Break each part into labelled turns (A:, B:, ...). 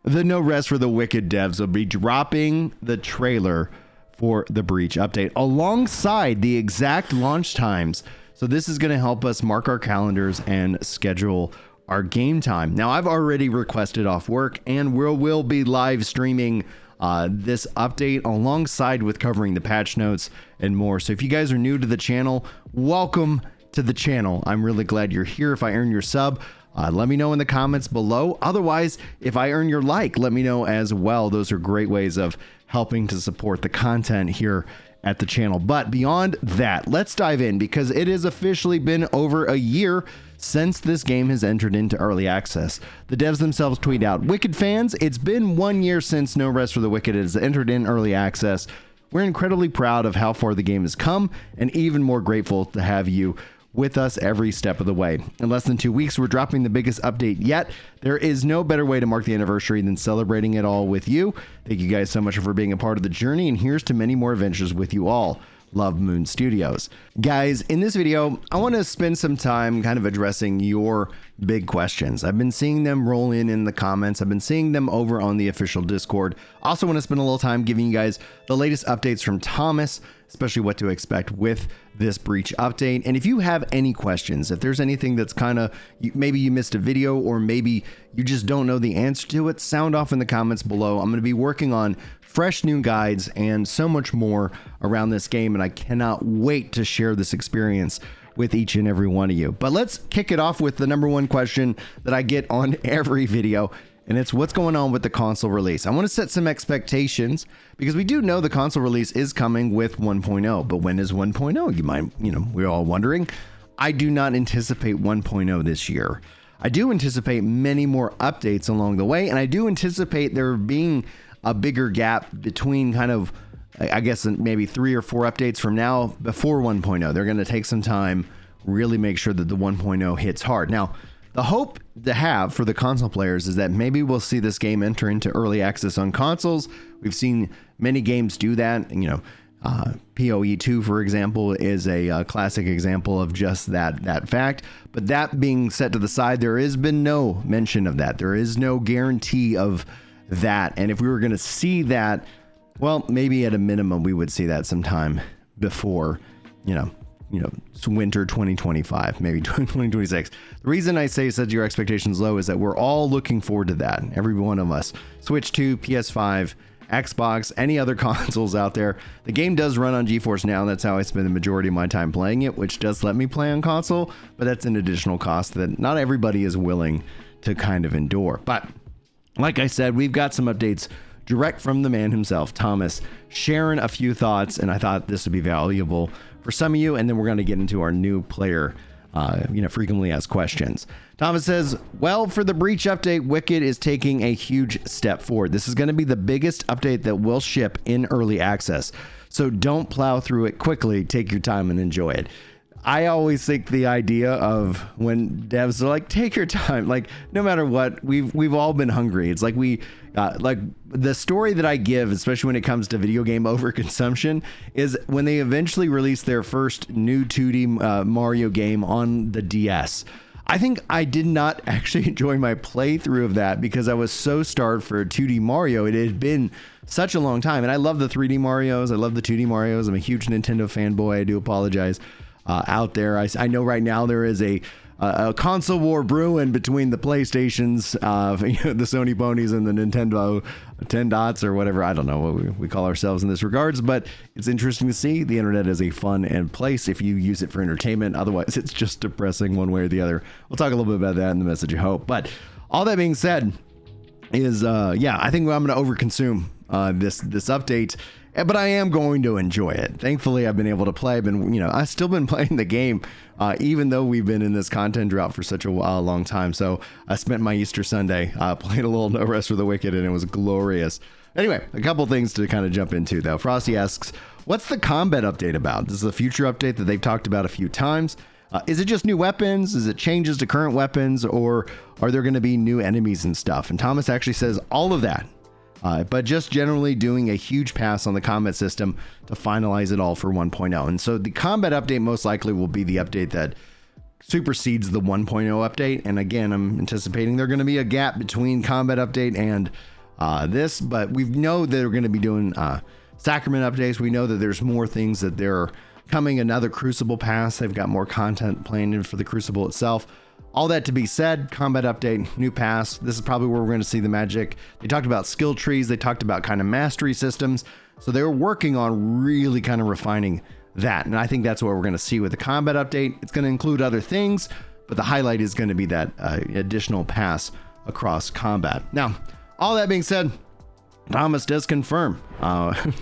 A: The No Rest for the Wicked devs will be dropping the trailer for the Breach update alongside the exact launch times. So this is going to help us mark our calendars and schedule our game time. Now, I've already requested off work, and we'll be live streaming this update alongside with covering the patch notes and more. So if you guys are new to the channel, welcome to the channel. I'm really glad you're here. If I earn your sub, let me know in the comments below. Otherwise, if I earn your like, let me know as well. Those are great ways of helping to support the content here at the channel. But beyond that, let's dive in, because it has officially been over a year since this game has entered into early access. The devs themselves tweet out, "Wicked fans, it's been 1 year since No Rest for the Wicked has entered in early access. We're incredibly proud of how far the game has come, and even more grateful to have you with us every step of the way. In less than 2 weeks, we're dropping the biggest update yet. There is no better way to mark the anniversary than celebrating it all with you. Thank you guys so much for being a part of the journey, and here's to many more adventures with you all. Love, Moon Studios." Guys, in this video, I want to spend some time kind of addressing your big questions. I've been seeing them roll in the comments. I've been seeing them over on the official Discord. Also want to spend a little time giving you guys the latest updates from Thomas, especially what to expect with this Breach update. And if you have any questions, if there's anything that's kind of, maybe you missed a video or maybe you just don't know the answer to it, sound off in the comments below. I'm going to be working on fresh new guides and so much more around this game, and I cannot wait to share this experience with each and every one of you. But let's kick it off with the number one question that I get on every video, and it's what's going on with the console release. I want to set some expectations, because we do know the console release is coming with 1.0, but when is 1.0? We're all wondering. I do not anticipate 1.0 this year. I do anticipate many more updates along the way, and I do anticipate there being a bigger gap between kind of, I guess, maybe 3 or 4 updates from now before 1.0. They're going to take some time, really make sure that the 1.0 hits hard. Now, the hope to have for the console players is that maybe we'll see this game enter into early access on consoles. We've seen many games do that. PoE 2, for example, is a classic example of just that fact. But that being set to the side, there has been no mention of that. There is no guarantee of that. And if we were going to see that, well, maybe at a minimum, we would see that sometime before, winter 2025, maybe 2026. The reason I say set your expectations low is that we're all looking forward to that. Every one of us. Switch 2, PS5, Xbox, any other consoles out there. The game does run on GeForce Now. That's how I spend the majority of my time playing it, which does let me play on console, but that's an additional cost that not everybody is willing to kind of endure. But like I said, we've got some updates direct from the man himself, Thomas, sharing a few thoughts, and I thought this would be valuable for some of you, and then we're going to get into our new player, frequently asked questions. Thomas says, well, for the Breach update, Wicked is taking a huge step forward. This is going to be the biggest update that will ship in early access, so don't plow through it quickly. Take your time and enjoy it. I always think the idea of when devs are like, take your time, like no matter what, we've all been hungry. It's like like the story that I give, especially when it comes to video game overconsumption, is when they eventually released their first new 2D Mario game on the DS. I think I did not actually enjoy my playthrough of that because I was so starved for a 2D Mario. It had been such a long time, and I love the 3D Marios. I love the 2D Marios. I'm a huge Nintendo fanboy. I do apologize. Out there, I know right now there is a console war brewing between the PlayStations, the Sony ponies, and the Nintendo 10 dots or whatever. I don't know what we call ourselves in this regards, but it's interesting to see. The internet is a fun and place if you use it for entertainment. Otherwise, it's just depressing one way or the other. We'll talk a little bit about that in the message of hope. But all that being said, is I think I'm going to overconsume this update. But I am going to enjoy it. Thankfully, I've been able to play. I've still been playing the game, even though we've been in this content drought for such a long time. So I spent my Easter Sunday playing a little No Rest for the Wicked, and it was glorious. Anyway, a couple things to kind of jump into, though. Frosty asks, what's the combat update about? This is a future update that they've talked about a few times. Is it just new weapons? Is it changes to current weapons? Or are there going to be new enemies and stuff? And Thomas actually says all of that. But just generally doing a huge pass on the combat system to finalize it all for 1.0. And so the combat update most likely will be the update that supersedes the 1.0 update. And again, I'm anticipating there's going to be a gap between combat update and this, but we know that we're going to be doing Sacrament updates. We know that there's more things that they're coming, another Crucible pass. They've got more content planned in for the Crucible itself. All that to be said, combat update, new pass. This is probably where we're going to see the magic. They talked about skill trees. They talked about kind of mastery systems. So they were working on really kind of refining that. And I think that's what we're going to see with the combat update. It's going to include other things, but the highlight is going to be that additional pass across combat. Now, all that being said, Thomas does confirm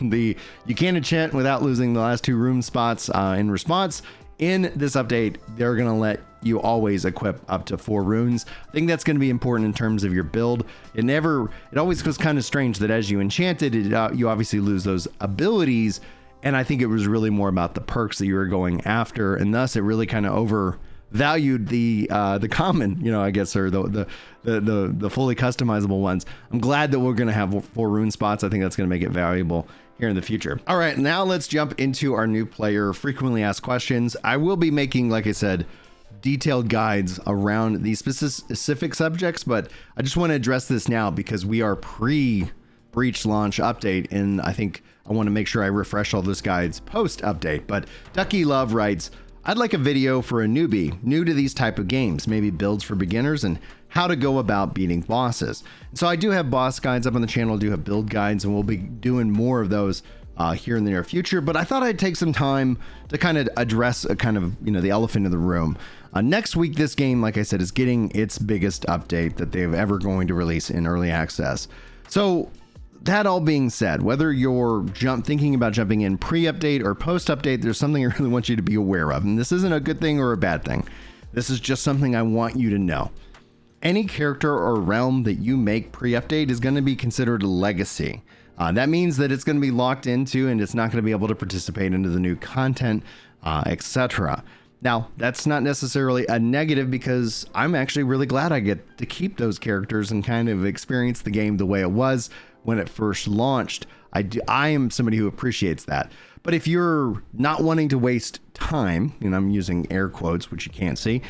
A: you can enchant without losing the last 2 rune spots. In response, in this update, they're going to let you always equip up to 4 runes. I think that's going to be important in terms of your build. It always was kind of strange that as you enchanted, you obviously lose those abilities. And I think it was really more about the perks that you were going after. And thus it really kind of overvalued the common, I guess, or the fully customizable ones. I'm glad that we're going to have 4 rune spots. I think that's going to make it valuable here in the future. All right, now let's jump into our new player frequently asked questions. I will be making, like I said, detailed guides around these specific subjects, but I just want to address this now because we are pre-breach launch update, and I think I want to make sure I refresh all those guides post update. But Ducky Love writes, I'd like a video for a newbie new to these type of games, maybe builds for beginners and how to go about beating bosses. So I do have boss guides up on the channel, I do have build guides, and we'll be doing more of those here in the near future. But I thought I'd take some time to kind of address a kind of, the elephant in the room. Next week, this game, like I said, is getting its biggest update that they've ever going to release in early access. So that all being said, whether you're thinking about jumping in pre-update or post-update, there's something I really want you to be aware of. And this isn't a good thing or a bad thing. This is just something I want you to know. Any character or realm that you make pre-update is going to be considered a legacy. That means that it's going to be locked into and it's not going to be able to participate into the new content, etc. Now, that's not necessarily a negative because I'm actually really glad I get to keep those characters and kind of experience the game the way it was when it first launched. I am somebody who appreciates that. But if you're not wanting to waste time, and I'm using air quotes, which you can't see,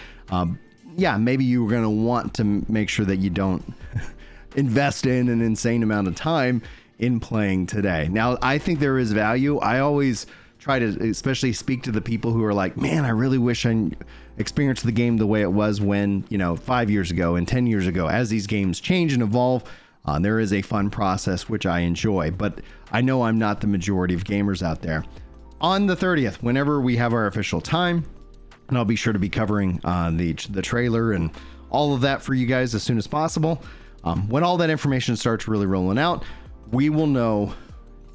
A: maybe you're going to want to make sure that you don't invest in an insane amount of time in playing today. Now, I think there is value. I always try to especially speak to the people who are like, man, I really wish I experienced the game the way it was when, 5 years ago and 10 years ago. As these games change and evolve, there is a fun process, which I enjoy, but I know I'm not the majority of gamers out there. On the 30th, whenever we have our official time, and I'll be sure to be covering the trailer and all of that for you guys as soon as possible. When all that information starts really rolling out, we will know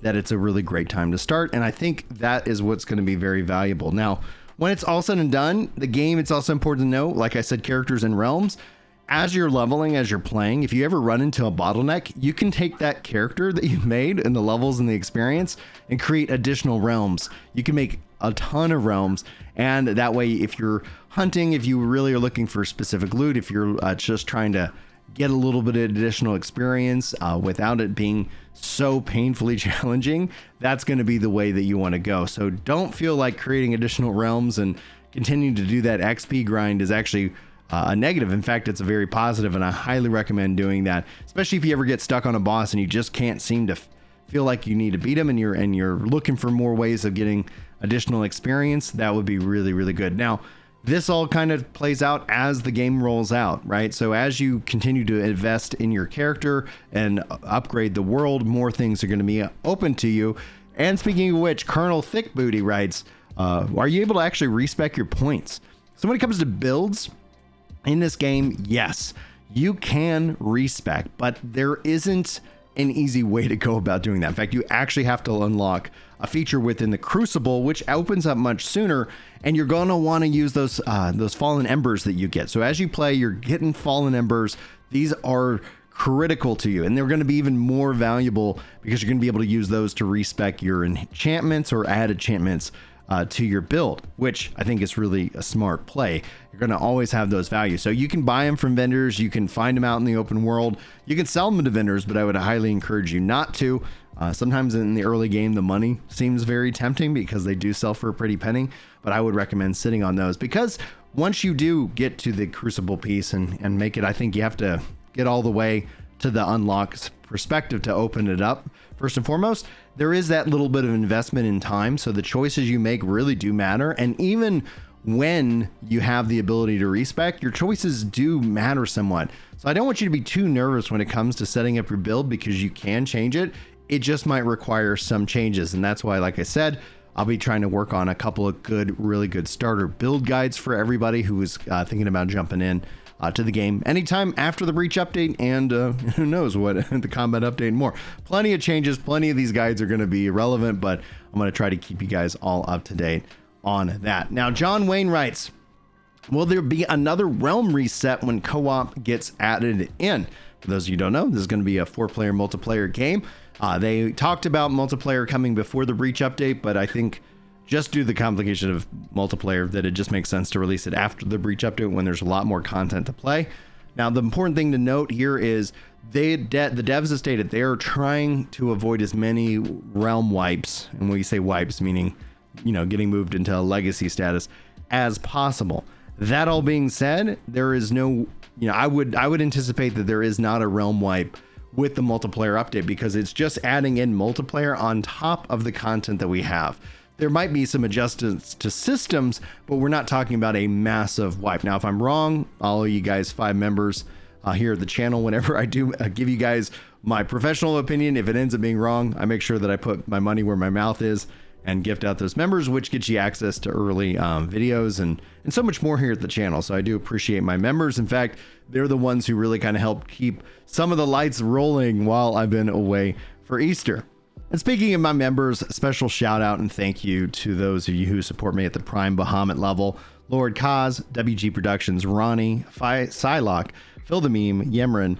A: that it's a really great time to start. And I think that is what's going to be very valuable. Now, when it's all said and done, the game, it's also important to know, like I said, characters and realms. As you're leveling, as you're playing, if you ever run into a bottleneck, you can take that character that you've made and the levels and the experience and create additional realms. You can make a ton of realms, and that way, if you're hunting, if you really are looking for specific loot, if you're just trying to get a little bit of additional experience without it being so painfully challenging, that's going to be the way that you want to go. So don't feel like creating additional realms and continuing to do that XP grind is actually a negative. In fact, it's a very positive, and I highly recommend doing that, especially if you ever get stuck on a boss and you just can't seem to feel like you need to beat him, and you're looking for more ways of getting additional experience. That would be really, really good. Now, this all kind of plays out as the game rolls out, right? So as you continue to invest in your character and upgrade the world, more things are going to be open to you. And speaking of which, Colonel Thickbooty writes, are you able to actually respec your points? So when it comes to builds in this game, yes, you can respec, but there isn't an easy way to go about doing that. In fact, you actually have to unlock a feature within the Crucible, which opens up much sooner, and you're going to want to use those fallen embers that you get. So as you play, you're getting fallen embers. These are critical to you, and they're going to be even more valuable because you're going to be able to use those to respec your enchantments or add enchantments to your build, which I think is really a smart play. You're going to always have those values. So you can buy them from vendors, you can find them out in the open world, you can sell them to vendors, but I would highly encourage you not to. Sometimes in the early game, the money seems very tempting because they do sell for a pretty penny, but I would recommend sitting on those, because once you do get to the Crucible piece and make it, I think you have to get all the way to the unlock perspective to open it up. First and foremost, there is that little bit of investment in time, so the choices you make really do matter. And even when you have the ability to respec, your choices do matter somewhat. So I don't want you to be too nervous when it comes to setting up your build, because you can change it. It just might require some changes. And that's why, like I said, I'll be trying to work on a couple of really good starter build guides for everybody who is thinking about jumping in to the game anytime after the Breach update, and who knows what, the combat update and more. Plenty of changes, plenty of these guides are going to be irrelevant, but I'm going to try to keep you guys all up to date on that. Now, John Wayne writes, will there be another realm reset when co-op gets added in? For those of you who don't know, this is going to be a 4-player multiplayer game. They talked about multiplayer coming before the Breach update, but I think just due to the complication of multiplayer, that it just makes sense to release it after the Breach update when there's a lot more content to play. Now, the important thing to note here is the devs have stated they are trying to avoid as many realm wipes, and when you say wipes, meaning, you know, getting moved into a legacy status, as possible. That all being said, there is no, you know, I would anticipate that there is not a realm wipe with the multiplayer update, because it's just adding in multiplayer on top of the content that we have. There might be some adjustments to systems, but we're not talking about a massive wipe. Now, if I'm wrong, all of you guys 5 members here at the channel, whenever I do give you guys my professional opinion, if it ends up being wrong, I make sure that I put my money where my mouth is and gift out those members, which gets you access to early videos and so much more here at the channel. So I do appreciate my members. In fact, they're the ones who really kind of help keep some of the lights rolling while I've been away for Easter. And speaking of my members, a special shout out and thank you to those of you who support me at the Prime Bahamut level: Lord Kaz, WG Productions, Ronnie, Psylocke, Phil the Meme, Yemrin,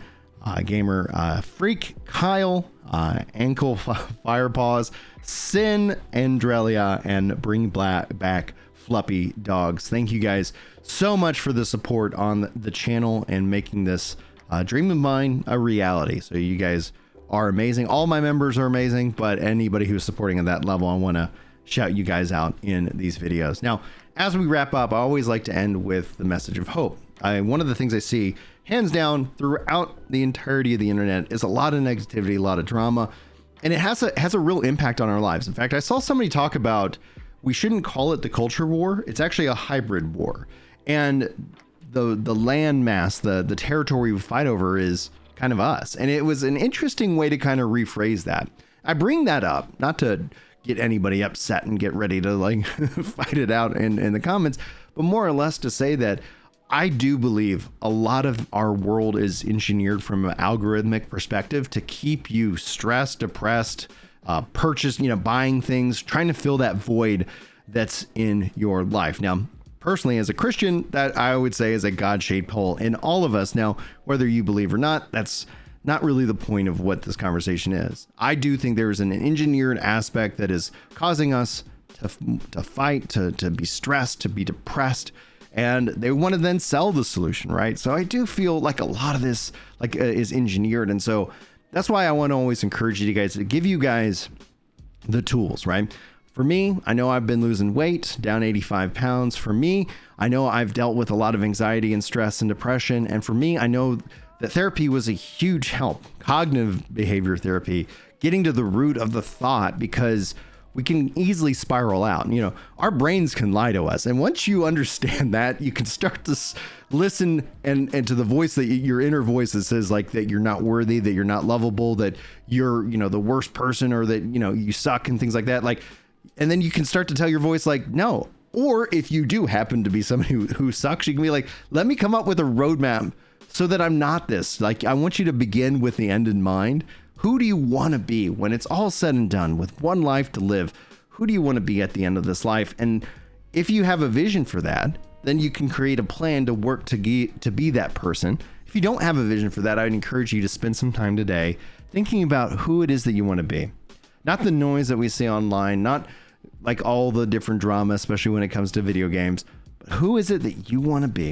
A: Gamer, Freak, Kyle, Ankle Firepaws, Sin, Andrelia, and Bring Back Fluffy Dogs. Thank you guys so much for the support on the channel and making this dream of mine a reality. So you guys are amazing. All my members are amazing, but anybody who's supporting at that level, I want to shout you guys out in these videos. Now, as we wrap up, I always like to end with the message of hope. One of the things I see hands down throughout the entirety of the internet is a lot of negativity, a lot of drama, and it has a real impact on our lives. In fact, I saw somebody talk about, we shouldn't call it the culture war. It's actually a hybrid war. And the land mass, the territory we fight over is kind of us. And it was an interesting way to kind of rephrase that. I bring that up not to get anybody upset and get ready to like fight it out in the comments, but more or less to say that I do believe a lot of our world is engineered from an algorithmic perspective to keep you stressed, depressed, buying things, trying to fill that void that's in your life. Now, personally, as a Christian, that I would say is a God-shaped hole in all of us. Now, whether you believe or not, that's not really the point of what this conversation is. I do think there is an engineered aspect that is causing us to fight, to be stressed, to be depressed, and they want to then sell the solution, right? So I do feel like a lot of this is engineered, and so that's why I want to always encourage you guys to give you guys the tools, right? For me, I know I've been losing weight, down 85 pounds. For me, I know I've dealt with a lot of anxiety and stress and depression. And for me, I know that therapy was a huge help. Cognitive behavior therapy, getting to the root of the thought, because we can easily spiral out. You know, our brains can lie to us. And once you understand that, you can start to listen and to the voice, that your inner voice that says like that you're not worthy, that you're not lovable, that you're, the worst person, or that, you suck and things like that. And then you can start to tell your voice like, no. Or if you do happen to be somebody who sucks, you can be like, let me come up with a roadmap so that I'm not this. Like, I want you to begin with the end in mind. Who do you want to be when it's all said and done with one life to live? Who do you want to be at the end of this life? And if you have a vision for that, then you can create a plan to work to be that person. If you don't have a vision for that, I'd encourage you to spend some time today thinking about who it is that you want to be. Not the noise that we see online, not like all the different drama, especially when it comes to video games, but who is it that you want to be?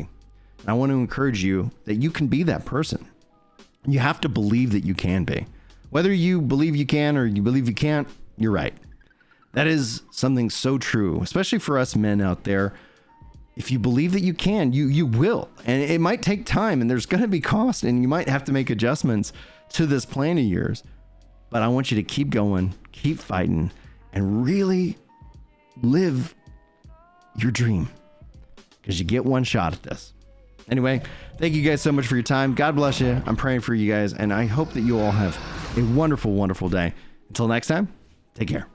A: And I want to encourage you that you can be that person. You have to believe that you can be. Whether you believe you can or you believe you can't, you're right. That is something so true, especially for us men out there. If you believe that you can, you will. And it might take time, and there's going to be cost, and you might have to make adjustments to this plan of yours. But I want you to keep going, keep fighting, and really live your dream, because you get one shot at this. Anyway, thank you guys so much for your time. God bless you. I'm praying for you guys, and I hope that you all have a wonderful, wonderful day. Until next time, take care.